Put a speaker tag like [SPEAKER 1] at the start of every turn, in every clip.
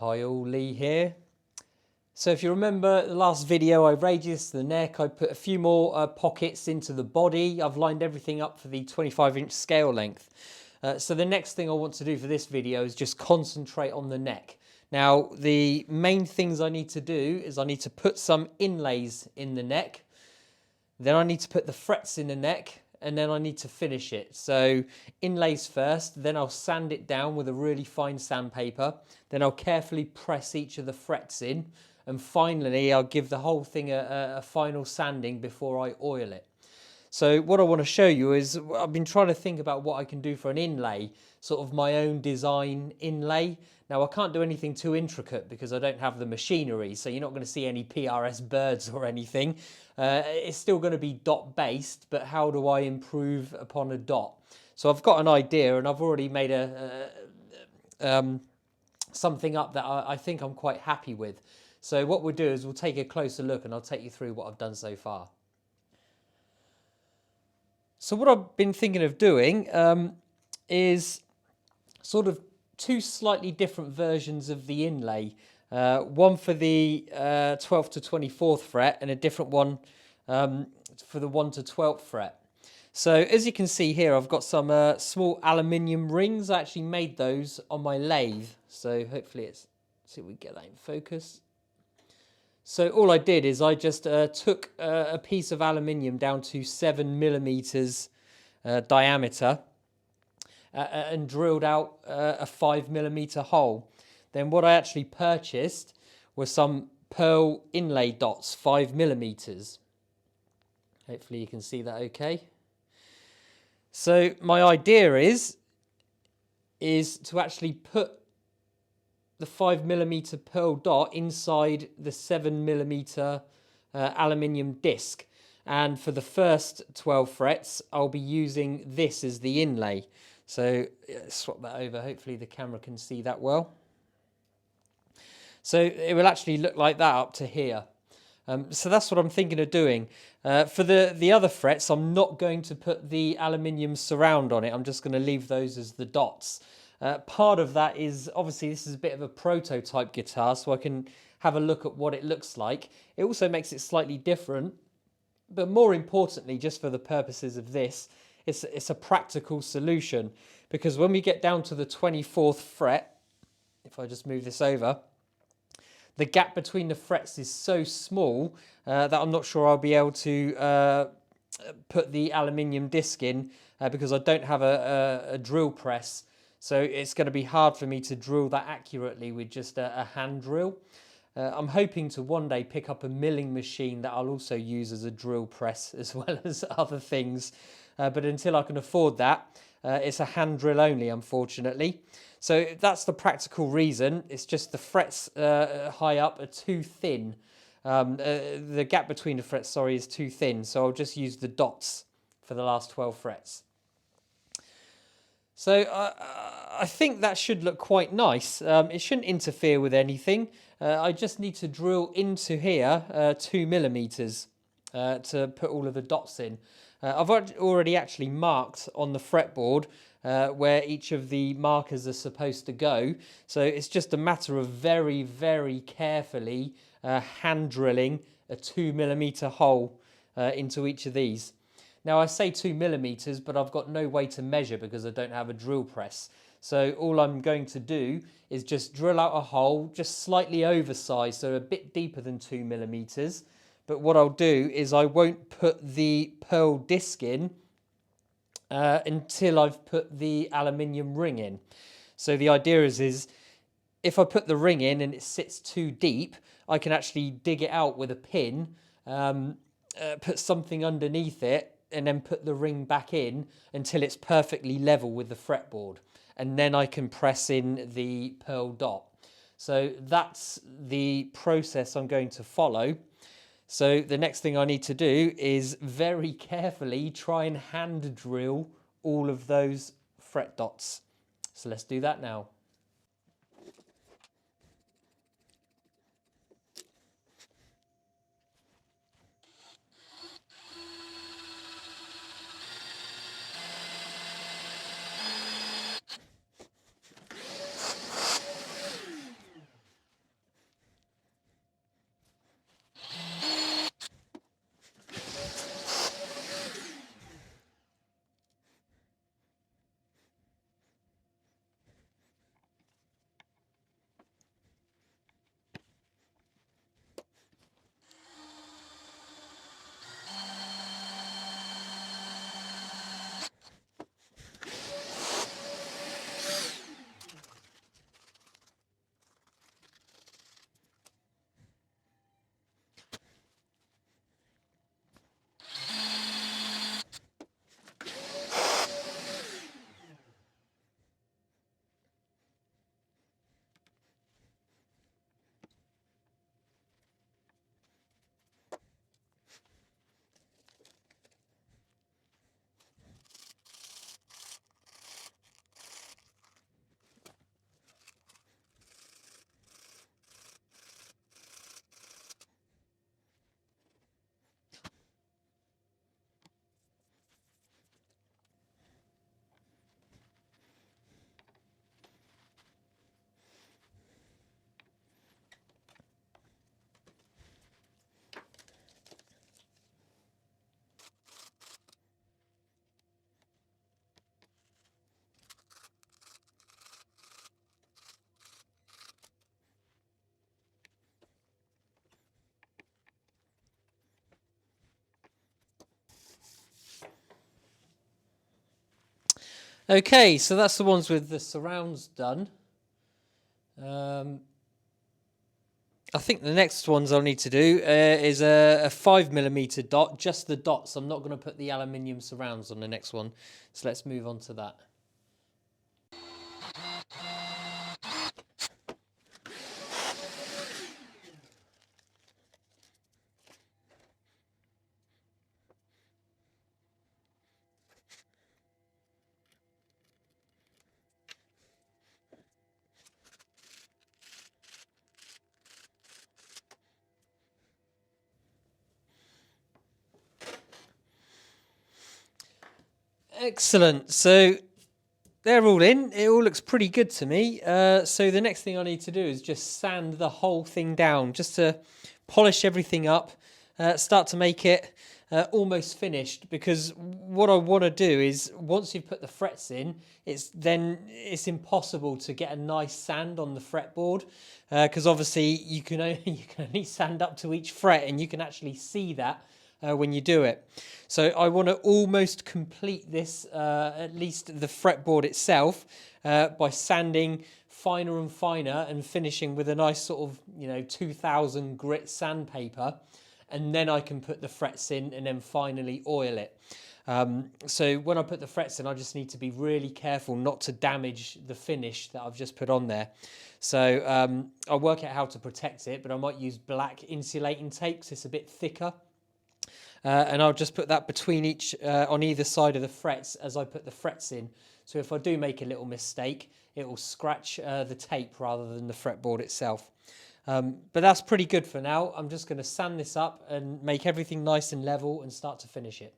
[SPEAKER 1] Hi all, Lee here. So if you remember the last video, I radiused the neck, I put a few more pockets into the body, I've lined everything up for the 25-inch scale length. So the next thing I want to do for this video is just concentrate on the neck. Now the main things I need to do is I need to put some inlays in the neck, then I need to put the frets in the neck, and then I need to finish it. So inlays first, then I'll sand it down with a really fine sandpaper, then I'll carefully press each of the frets in, and finally I'll give the whole thing a final sanding before I oil it. So what I want to show you is I've been trying to think about what I can do for an inlay, sort of my own design inlay. Now I can't do anything too intricate because I don't have the machinery, so you're not going to see any PRS birds or anything. It's still going to be dot based, but how do I improve upon a dot? So I've got an idea and I've already made something up that I think I'm quite happy with. So what we'll do is we'll take a closer look and I'll take you through what I've done so far. So what I've been thinking of doing is sort of two slightly different versions of the inlay. One for the 12th to 24th fret and a different one for the 1 to 12th fret. So as you can see here, I've got some small aluminium rings. I actually made those on my lathe. So hopefully let's see if we get that in focus. So all I did is I just took a piece of aluminium down to 7mm diameter and drilled out a 5mm hole. Then what I actually purchased was some pearl inlay dots, 5mm. Hopefully you can see that okay. So my idea is to actually put the 5mm pearl dot inside the 7mm aluminium disc, and for the first 12 frets I'll be using this as the inlay. So swap that over, hopefully the camera can see that well. So it will actually look like that up to here. So that's what I'm thinking of doing. For the other frets, I'm not going to put the aluminium surround on it. I'm just going to leave those as the dots. Part of that is, obviously, this is a bit of a prototype guitar, so I can have a look at what it looks like. It also makes it slightly different, but more importantly, just for the purposes of this, it's a practical solution, because when we get down to the 24th fret, if I just move this over, the gap between the frets is so small that I'm not sure I'll be able to put the aluminium disc in because I don't have a drill press. So it's going to be hard for me to drill that accurately with just a hand drill. I'm hoping to one day pick up a milling machine that I'll also use as a drill press as well as other things. But until I can afford that, it's a hand drill only, unfortunately. So that's the practical reason. It's just the frets high up are too thin. The gap between the frets, sorry, is too thin. So I'll just use the dots for the last 12 frets. So I think that should look quite nice. It shouldn't interfere with anything. I just need to drill into here 2mm to put all of the dots in. I've already actually marked on the fretboard where each of the markers are supposed to go. So it's just a matter of very, very carefully hand drilling a 2mm hole into each of these. Now I say 2mm, but I've got no way to measure because I don't have a drill press. So all I'm going to do is just drill out a hole, just slightly oversized, so a bit deeper than 2mm. But what I'll do is I won't put the pearl disc in until I've put the aluminium ring in. So the idea is if I put the ring in and it sits too deep, I can actually dig it out with a pin, put something underneath it, and then put the ring back in until it's perfectly level with the fretboard. And then I can press in the pearl dot. So that's the process I'm going to follow. So the next thing I need to do is very carefully try and hand drill all of those fret dots. So let's do that now. Okay, so that's the ones with the surrounds done. I think the next ones I'll need to do is a 5mm dot, just the dots. I'm not going to put the aluminium surrounds on the next one. So let's move on to that. Excellent. So they're all in. It all looks pretty good to me. So the next thing I need to do is just sand the whole thing down, just to polish everything up, start to make it almost finished. Because what I want to do is, once you've put the frets in, it's impossible to get a nice sand on the fretboard, because obviously you can only sand up to each fret, and you can actually see that when you do it. So I want to almost complete this, at least the fretboard itself, by sanding finer and finer and finishing with a nice sort of 2000 grit sandpaper, and then I can put the frets in and then finally oil it. So when I put the frets in, I just need to be really careful not to damage the finish that I've just put on there. So I'll work out how to protect it, but I might use black insulating tape because it's a bit thicker. And I'll just put that between each, on either side of the frets as I put the frets in. So if I do make a little mistake, it will scratch the tape rather than the fretboard itself. But that's pretty good for now. I'm just going to sand this up and make everything nice and level and start to finish it.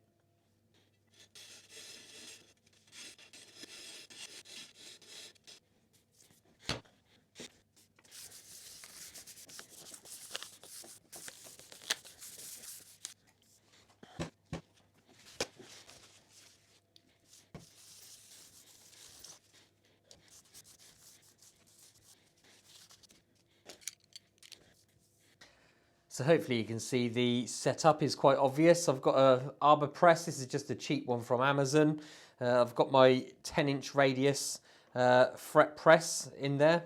[SPEAKER 1] So hopefully you can see the setup is quite obvious. I've got a arbor press. This is just a cheap one from Amazon. I've got my 10-inch radius fret press in there.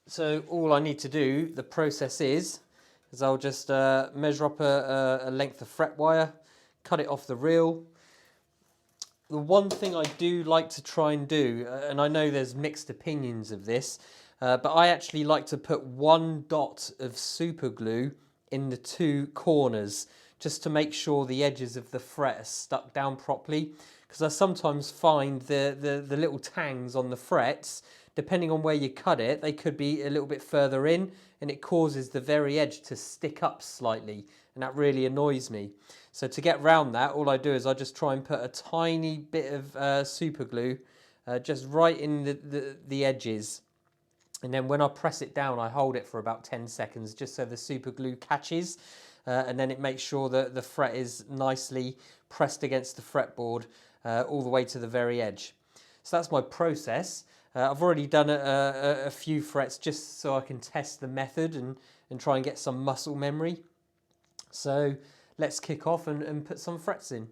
[SPEAKER 1] So all I need to do, the process is I'll just measure up a length of fret wire, cut it off the reel. The one thing I do like to try and do, and I know there's mixed opinions of this, but I actually like to put one dot of super glue in the two corners just to make sure the edges of the fret are stuck down properly, because I sometimes find the little tangs on the frets, depending on where you cut it, they could be a little bit further in, and it causes the very edge to stick up slightly, and that really annoys me. So to get around that, all I do is I just try and put a tiny bit of super glue just right in the edges. And then when I press it down, I hold it for about 10 seconds just so the super glue catches. And then it makes sure that the fret is nicely pressed against the fretboard all the way to the very edge. So that's my process. I've already done a few frets just so I can test the method and try and get some muscle memory. So let's kick off and put some frets in.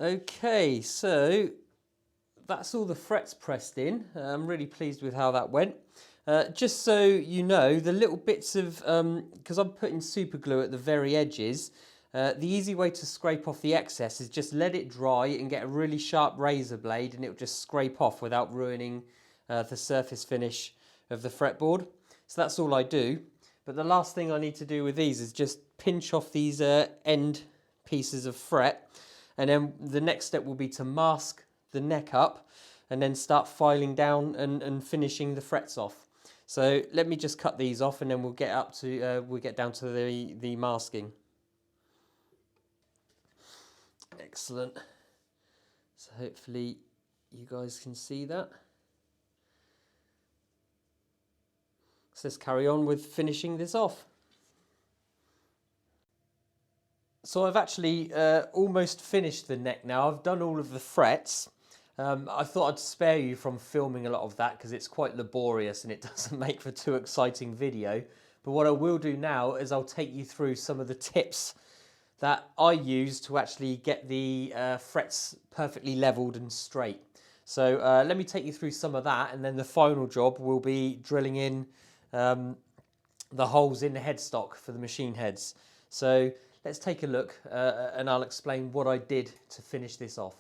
[SPEAKER 1] Okay, so that's all the frets pressed in. I'm really pleased with how that went. Just so you know, the little bits of, because I'm putting super glue at the very edges, the easy way to scrape off the excess is just let it dry and get a really sharp razor blade, and it'll just scrape off without ruining the surface finish of the fretboard. So that's all I do. But the last thing I need to do with these is just pinch off these end pieces of fret, and then the next step will be to mask the neck up and then start filing down and finishing the frets off. So let me just cut these off, and then we'll get up to we'll get down to the masking. Excellent. So hopefully you guys can see that. So let's carry on with finishing this off. So I've actually almost finished the neck now. I've done all of the frets. I thought I'd spare you from filming a lot of that because it's quite laborious and it doesn't make for too exciting video. But what I will do now is I'll take you through some of the tips that I use to actually get the frets perfectly leveled and straight. So let me take you through some of that, and then the final job will be drilling in the holes in the headstock for the machine heads. So let's take a look and I'll explain what I did to finish this off.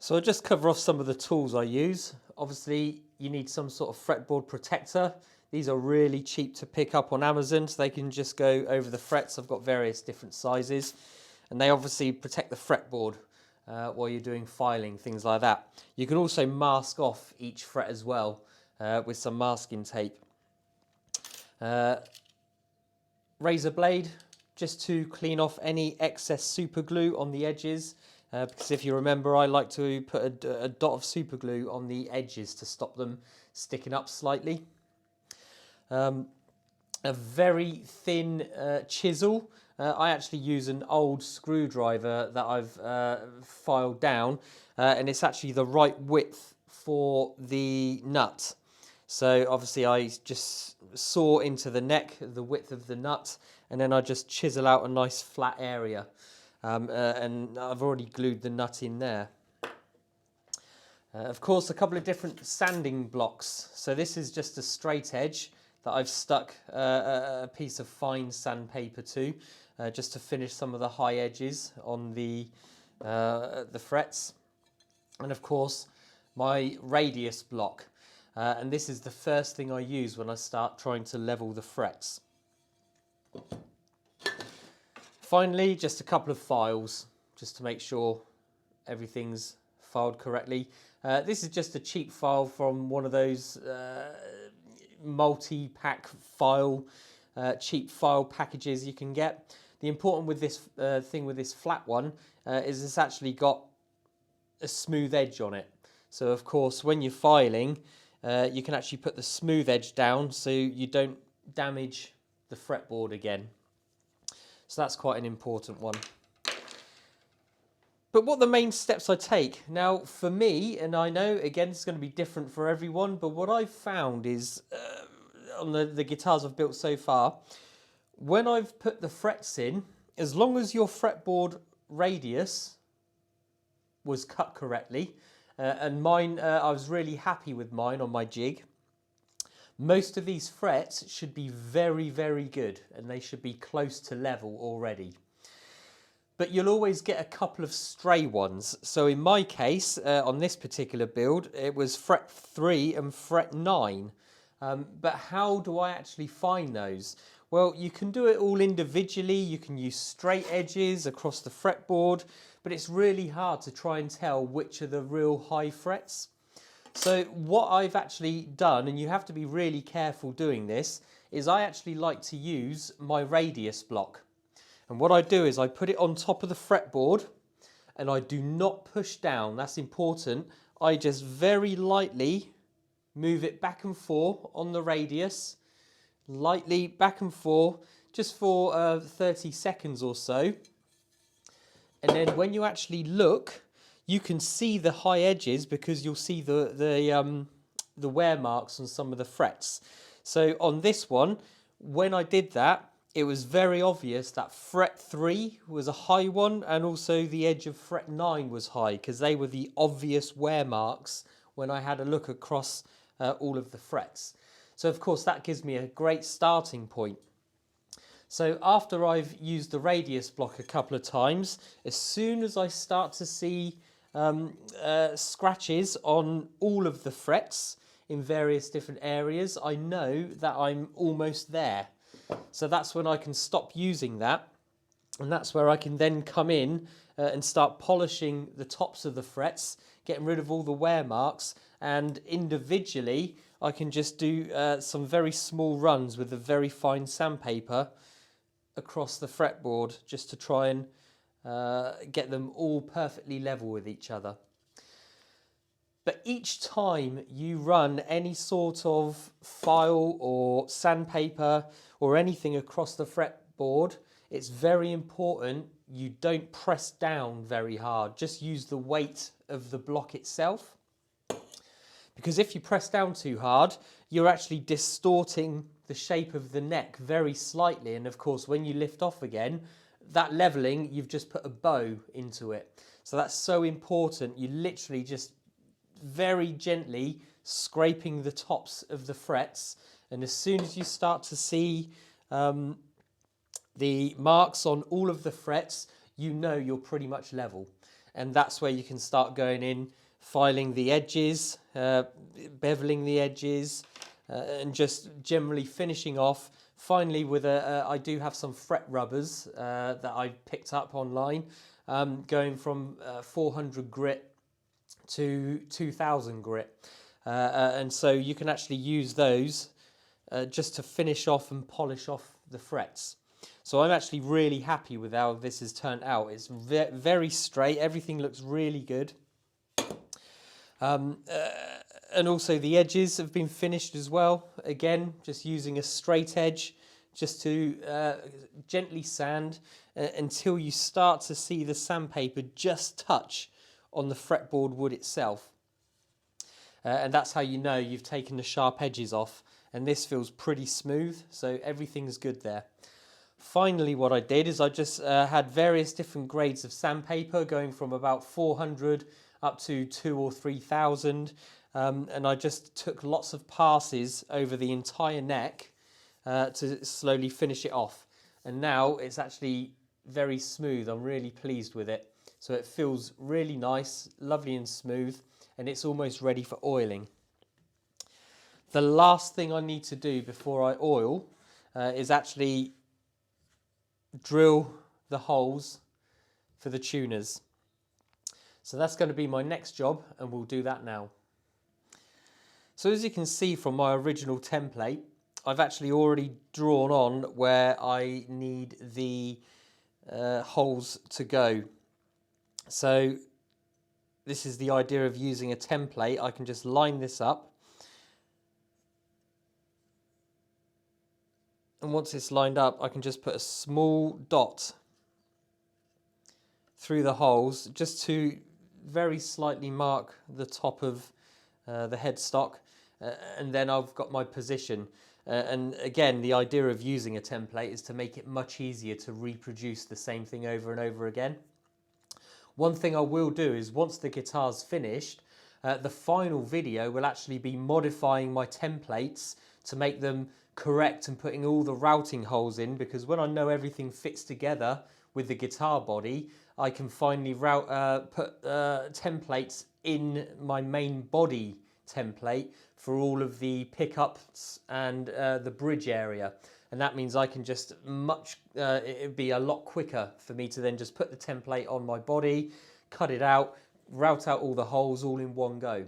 [SPEAKER 1] So I'll just cover off some of the tools I use. Obviously you need some sort of fretboard protector. These are really cheap to pick up on Amazon, so they can just go over the frets. I've got various different sizes, and they obviously protect the fretboard while you're doing filing, things like that. You can also mask off each fret as well with some masking tape. Razor blade, just to clean off any excess super glue on the edges. Because if you remember, I like to put a dot of super glue on the edges to stop them sticking up slightly. A very thin chisel. I actually use an old screwdriver that I've filed down, and it's actually the right width for the nut. So obviously I just saw into the neck the width of the nut, and then I just chisel out a nice flat area. And I've already glued the nut in there. Of course, a couple of different sanding blocks. So this is just a straight edge that I've stuck a piece of fine sandpaper to, just to finish some of the high edges on the frets. And of course, my radius block. And this is the first thing I use when I start trying to level the frets. Finally, just a couple of files, just to make sure everything's filed correctly. This is just a cheap file from one of those multi-pack file, cheap file packages you can get. The important with this thing with this flat one is it's actually got a smooth edge on it. So of course, when you're filing, you can actually put the smooth edge down so you don't damage the fretboard again. So that's quite an important one. But what are the main steps I take? Now, for me, and I know, again, it's going to be different for everyone, but what I've found is, on the guitars I've built so far, when I've put the frets in, as long as your fretboard radius was cut correctly, and mine, I was really happy with mine on my jig, most of these frets should be very, very good, and they should be close to level already. But you'll always get a couple of stray ones. So in my case, on this particular build, it was fret 3 and fret 9. But how do I actually find those? Well, you can do it all individually. You can use straight edges across the fretboard, but it's really hard to try and tell which are the real high frets. So what I've actually done, and you have to be really careful doing this, is I actually like to use my radius block. And what I do is I put it on top of the fretboard, and I do not push down. That's important. I just very lightly move it back and forth on the radius, lightly back and forth, just for 30 seconds or so. And then when you actually look, you can see the high edges because you'll see the wear marks on some of the frets. So on this one, when I did that, it was very obvious that fret 3 was a high one, and also the edge of fret 9 was high, because they were the obvious wear marks when I had a look across all of the frets. So of course that gives me a great starting point. So after I've used the radius block a couple of times, as soon as I start to see scratches on all of the frets in various different areas, I know that I'm almost there. So that's when I can stop using that, and that's where I can then come in and start polishing the tops of the frets, getting rid of all the wear marks, and individually I can just do some very small runs with a very fine sandpaper across the fretboard, just to try and get them all perfectly level with each other. But each time you run any sort of file or sandpaper or anything across the fretboard, it's very important you don't press down very hard. Just use the weight of the block itself. Because if you press down too hard, you're actually distorting the shape of the neck very slightly. And of course, when you lift off again, that leveling, you've just put a bow into it. So that's so important. You literally just very gently scraping the tops of the frets, and as soon as you start to see the marks on all of the frets, you know you're pretty much level, and that's where you can start going in, filing the edges, beveling the edges, and just generally finishing off. Finally, with I do have some fret rubbers that I picked up online, going from 400 grit to 2000 grit, and so you can actually use those just to finish off and polish off the frets. So I'm actually really happy with how this has turned out. It's very straight, everything looks really good, and also the edges have been finished as well, again just using a straight edge just to gently sand until you start to see the sandpaper just touch on the fretboard wood itself, and that's how you know you've taken the sharp edges off, and this feels pretty smooth, so everything's good there. Finally, what I did is I just had various different grades of sandpaper going from about 400 up to 2,000 or 3,000, and I just took lots of passes over the entire neck to slowly finish it off, and now it's actually very smooth. I'm really pleased with it. So it feels really nice, lovely and smooth, and it's almost ready for oiling. The last thing I need to do before I oil is actually drill the holes for the tuners. So that's going to be my next job, and we'll do that now. So as you can see from my original template, I've actually already drawn on where I need the holes to go. So this is the idea of using a template. I can just line this up, and once it's lined up, I can just put a small dot through the holes just to very slightly mark the top of the headstock, and then I've got my position. And again, the idea of using a template is to make it much easier to reproduce the same thing over and over again. One thing I will do is once the guitar's finished, the final video will actually be modifying my templates to make them correct and putting all the routing holes in, because when I know everything fits together with the guitar body, I can finally put templates in my main body template for all of the pickups and the bridge area. And that means I can just it'd be a lot quicker for me to then just put the template on my body, cut it out, route out all the holes all in one go.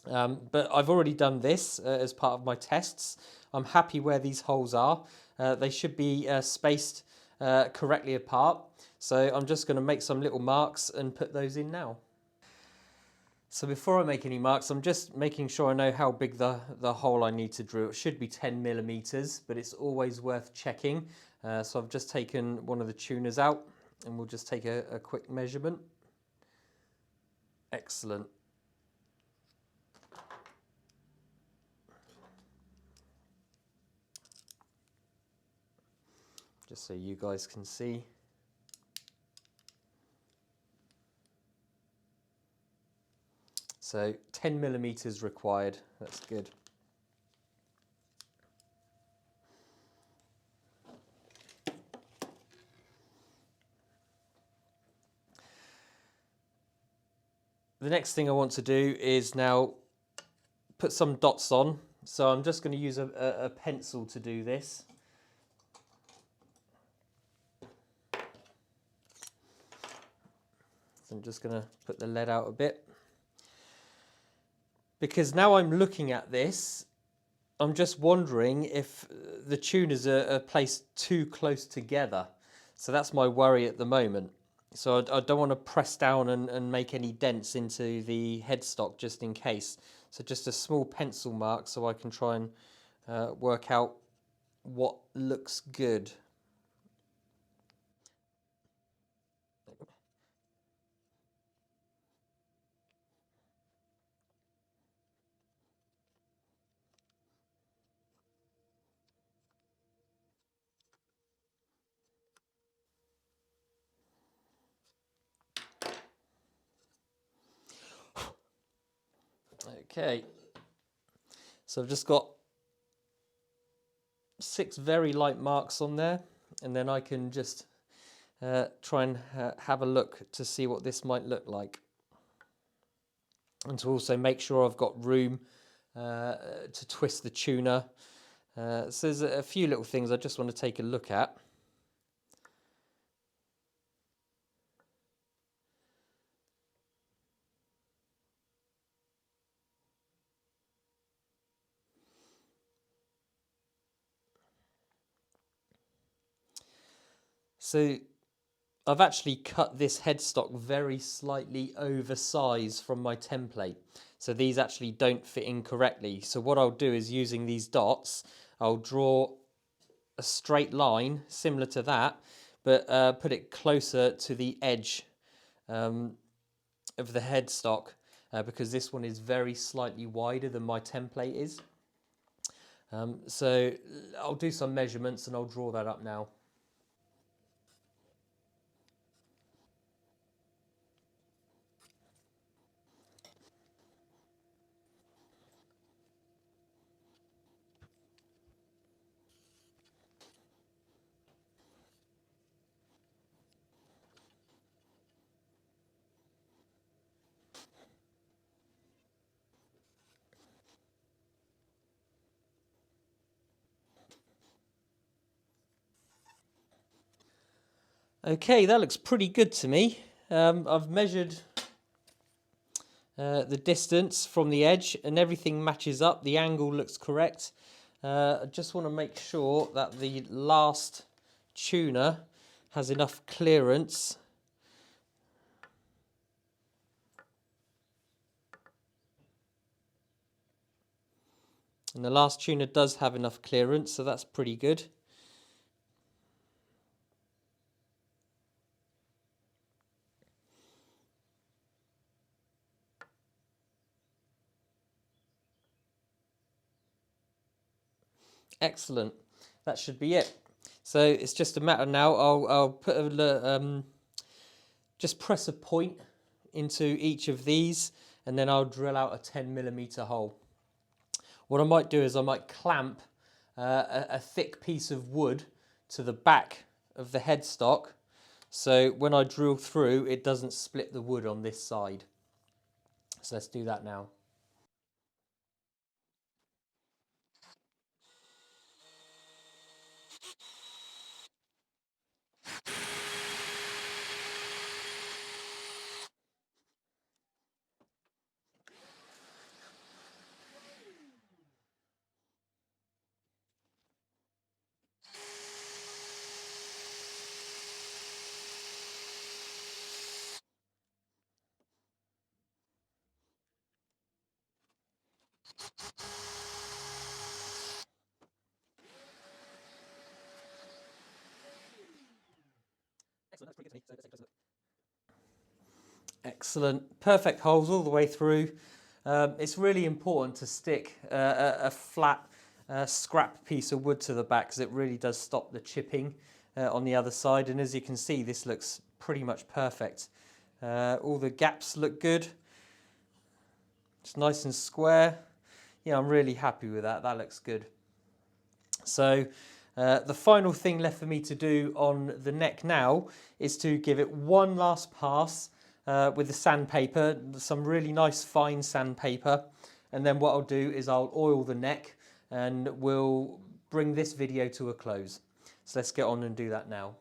[SPEAKER 1] But I've already done this as part of my tests. I'm happy where these holes are. They should be spaced correctly apart. So I'm just going to make some little marks and put those in now. So before I make any marks, I'm just making sure I know how big the hole I need to drill. It should be 10 millimeters, but it's always worth checking. So I've just taken one of the tuners out, and we'll just take a quick measurement. Excellent. just so you guys can see. So 10 millimeters required, that's good. The next thing I want to do is now put some dots on. So I'm just going to use a pencil to do this. So I'm just going to put the lead out a bit. Because now I'm looking at this, I'm just wondering if the tuners are placed too close together. So that's my worry at the moment. So I don't want to press down and make any dents into the headstock just in case. So just a small pencil mark so I can try and work out what looks good. Okay, so I've just got 6 very light marks on there, and then I can just try and have a look to see what this might look like, and to also make sure I've got room to twist the tuner. So there's a few little things I just want to take a look at. So I've actually cut this headstock very slightly oversized from my template. So these actually don't fit in correctly. So what I'll do is, using these dots, I'll draw a straight line similar to that, but put it closer to the edge of the headstock, because this one is very slightly wider than my template is. So I'll do some measurements and I'll draw that up now. Okay, that looks pretty good to me. I've measured the distance from the edge and everything matches up. The angle looks correct. I just want to make sure that the last tuner has enough clearance. And the last tuner does have enough clearance, so that's pretty good. Excellent. That should be it. So it's just a matter now. I'll put just press a point into each of these, and then I'll drill out a 10mm hole. What I might do is I might clamp a thick piece of wood to the back of the headstock, so when I drill through, it doesn't split the wood on this side. So let's do that now. Excellent. Perfect holes all the way through. It's really important to stick a flat scrap piece of wood to the back, because it really does stop the chipping. on the other side, and as you can see, this looks pretty much perfect. All the gaps look good. It's nice and square. Yeah, I'm really happy with that. That looks good. So the final thing left for me to do on the neck now is to give it one last pass with the sandpaper, some really nice fine sandpaper. And then what I'll do is I'll oil the neck and we'll bring this video to a close. So let's get on and do that now.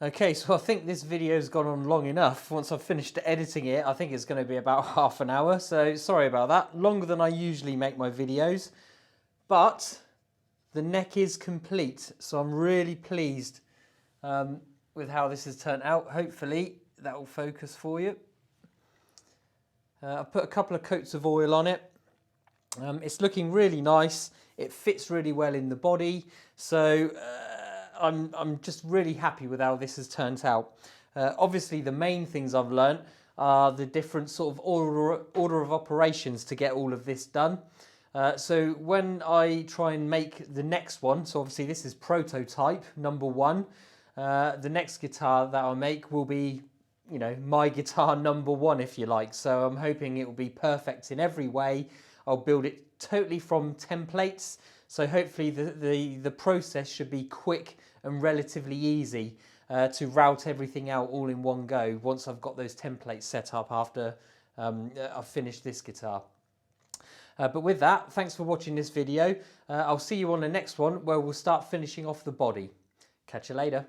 [SPEAKER 1] Okay, so I think this video's gone on long enough. Once I've finished editing it, I think it's going to be about half an hour. So sorry about that. Longer than I usually make my videos. But the neck is complete. So I'm really pleased with how this has turned out. Hopefully that will focus for you. I've put a couple of coats of oil on it. It's looking really nice. It fits really well in the body. So I'm just really happy with how this has turned out. Obviously, the main things I've learnt are the different sort of order of operations to get all of this done. So when I try and make the next one, so obviously this is prototype number 1. The next guitar that I'll make will be, you know, my guitar number 1, if you like. So I'm hoping it will be perfect in every way. I'll build it totally from templates. So hopefully the process should be quick and relatively easy to route everything out all in one go once I've got those templates set up after I've finished this guitar. But with that, thanks for watching this video. I'll see you on the next one where we'll start finishing off the body. Catch you later.